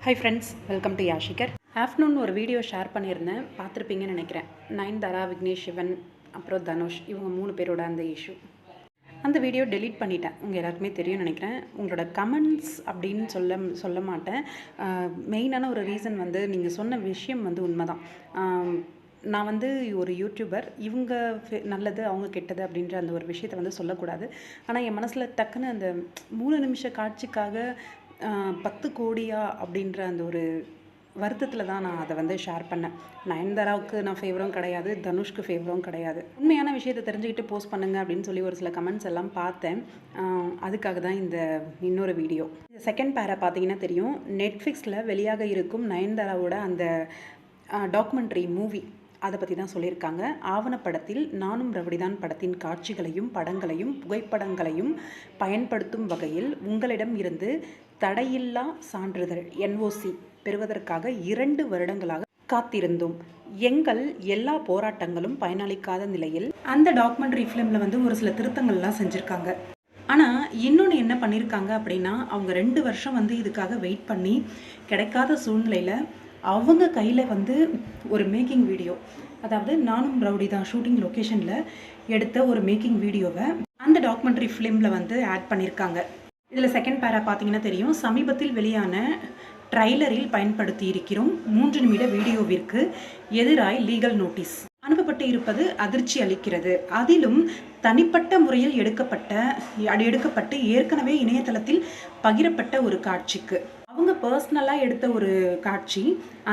High friends, welcome to Yashikar. Afternoon ஒரு video share பண்ணியிருந்தேன், பார்த்துருப்பீங்கன்னு நினைக்கிறேன். நயன்தாரா, விக்னேஷ் சிவன், அப்புறம் தனுஷ், இவங்க 3 பேரோட அந்த இஷ்யூ. அந்த வீடியோ டெலீட் பண்ணிட்டேன். உங்கள் எல்லாருக்குமே தெரியும்னு நினைக்கிறேன். உங்களோட கமெண்ட்ஸ் அப்படின்னு சொல்ல மாட்டேன். மெயினான ஒரு ரீசன் வந்து நீங்கள் சொன்ன விஷயம் வந்து உண்மைதான். நான் வந்து ஒரு யூடியூபர், இவங்க நல்லது அவங்க கெட்டது அப்படின்ற அந்த ஒரு விஷயத்தை வந்து சொல்லக்கூடாது. ஆனால் என் மனசில் டக்குன்னு அந்த 3 நிமிஷ காட்சிக்காக 10 கோடியா அப்படின்ற அந்த ஒரு வருத்தத்தில் தான் நான் அதை வந்து ஷேர் பண்ணேன். நயன்தாராவுக்கு நான் ஃபேவரும் கிடையாது, தனுஷ்க்கு ஃபேவரும் கிடையாது. உண்மையான விஷயத்தை தெரிஞ்சுக்கிட்டு போஸ்ட் பண்ணுங்க அப்படின்னு சொல்லி ஒரு சில கமெண்ட்ஸ் எல்லாம் பார்த்தேன். அதுக்காக தான் இந்த இன்னொரு வீடியோ. இந்த செகண்ட் பேரை பார்த்தீங்கன்னா தெரியும். நெட்ஃப்ளிக்ஸில் வெளியாக இருக்கும் நயன்தாராவோட அந்த டாக்குமெண்ட்ரி மூவி, அதை பற்றி தான் சொல்லியிருக்காங்க. ஆவணப்படத்தில் நானும் ரவுடிதான் படத்தின் காட்சிகளையும் படங்களையும் புகைப்படங்களையும் பயன்படுத்தும் வகையில் உங்களிடம் இருந்து தடையில்லா சான்றிதழ் NOC பெறுவதற்காக 2 வருடங்களாக காத்திருந்தோம். எங்கள் எல்லா போராட்டங்களும் பயனளிக்காத நிலையில் அந்த டாக்குமெண்ட்ரி ஃபிலிமில் வந்து ஒரு சில திருத்தங்கள்லாம் செஞ்சுருக்காங்க. ஆனால் இன்னொன்று என்ன பண்ணியிருக்காங்க அப்படின்னா, அவங்க 2 வருஷம் வந்து இதுக்காக வெயிட் பண்ணி கிடைக்காத சூழ்நிலையில் அவங்க கையில் வந்து ஒரு மேக்கிங் வீடியோ, அதாவது நானும் ரவுடி தான் ஷூட்டிங் லொக்கேஷனில் எடுத்த ஒரு மேக்கிங் வீடியோவை அந்த டாக்குமெண்ட்ரி ஃபிலிமில் வந்து ஆட் பண்ணியிருக்காங்க. இதில் செகண்ட் பேரா பார்த்தீங்கன்னா தெரியும். சமீபத்தில் வெளியான ட்ரைலரில் பயன்படுத்தி இருக்கிறோம் 3 நிமிட வீடியோவிற்கு எதிராய் லீகல் நோட்டீஸ் அனுப்பப்பட்டு இருப்பது அதிர்ச்சி அளிக்கிறது. அதிலும் தனிப்பட்ட முறையில் எடுக்கப்பட்டு ஏற்கனவே இணையதளத்தில் பகிரப்பட்ட ஒரு காட்சிக்கு, அவங்க பர்சனலாக எடுத்த ஒரு காட்சி,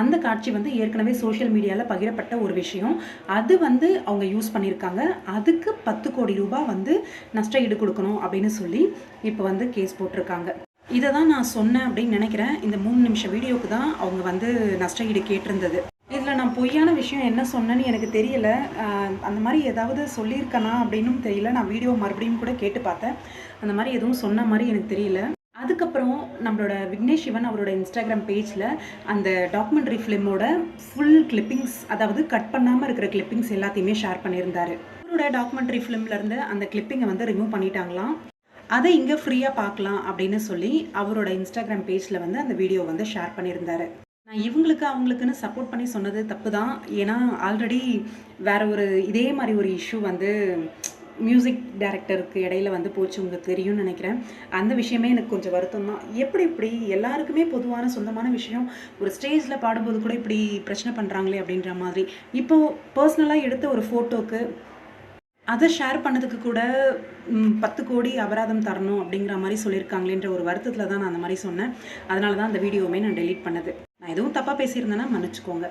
அந்த காட்சி வந்து ஏற்கனவே சோஷியல் மீடியாவில் பகிரப்பட்ட ஒரு விஷயம், அது வந்து அவங்க யூஸ் பண்ணியிருக்காங்க. அதுக்கு 10 கோடி ரூபாய் வந்து நஷ்ட ஈடு கொடுக்கணும் அப்படின்னு சொல்லி இப்போ வந்து கேஸ் போட்டிருக்காங்க. இதை தான் நான் சொன்னேன் அப்படின்னு நினைக்கிறேன். இந்த 3 நிமிஷ வீடியோவுக்கு தான் அவங்க வந்து நஷ்ட ஈடு கேட்டிருந்தது. இதில் நான் பொய்யான விஷயம் என்ன சொன்னேன்னு எனக்கு தெரியல. அந்த மாதிரி ஏதாவது சொல்லியிருக்கேனா அப்படின்னும் தெரியல. நான் வீடியோ மறுபடியும் கூட கேட்டு பார்த்தேன். அந்த மாதிரி எதுவும் சொன்ன மாதிரி எனக்கு தெரியல. அதுக்கப்புறம் நம்மளோட விக்னேஷ் சிவன் அவரோட இன்ஸ்டாகிராம் பேஜில் அந்த டாக்குமெண்ட்ரி ஃபிலிமோட ஃபுல் கிளிப்பிங்ஸ், அதாவது கட் பண்ணாமல் இருக்கிற கிளிப்பிங்ஸ் எல்லாத்தையுமே ஷேர் பண்ணியிருந்தார். அவரோட டாக்குமெண்ட்ரி ஃபிலிம்லேருந்து அந்த கிளிப்பிங்கை வந்து ரிமூவ் பண்ணிட்டாங்களாம். அதை இங்கே ஃப்ரீயாக பார்க்கலாம் அப்படின்னு சொல்லி அவரோட இன்ஸ்டாகிராம் பேஜில் வந்து அந்த வீடியோ வந்து ஷேர் பண்ணியிருந்தார். நான் இவங்களுக்கு அவங்களுக்குன்னு சப்போர்ட் பண்ணி சொன்னது தப்பு தான். ஏன்னா ஆல்ரெடி வேற ஒரு இதே மாதிரி ஒரு இஷ்யூ வந்து மியூசிக் டைரக்டருக்கு இடையில வந்து போச்சு, உங்களுக்கு தெரியும்னு நினைக்கிறேன். அந்த விஷயமே எனக்கு கொஞ்சம் வருத்தம் தான். இப்படி எல்லாருக்குமே பொதுவான சொந்தமான விஷயம், ஒரு ஸ்டேஜில் பாடும்போது கூட இப்படி பிரச்சனை பண்ணுறாங்களே அப்படின்ற மாதிரி. இப்போது பர்சனலாக எடுத்த ஒரு ஃபோட்டோக்கு அதை ஷேர் பண்ணதுக்கு கூட 10 கோடி அபராதம் தரணும் அப்படிங்கிற மாதிரி சொல்லியிருக்காங்களேன்ற ஒரு வருத்தத்தில் தான் நான் அந்த மாதிரி சொன்னேன். அதனால தான் அந்த வீடியோவுமே நான் டெலீட் பண்ணது. நான் எதுவும் தப்பாக பேசியிருந்தேன்னா மன்னிச்சுக்கோங்க.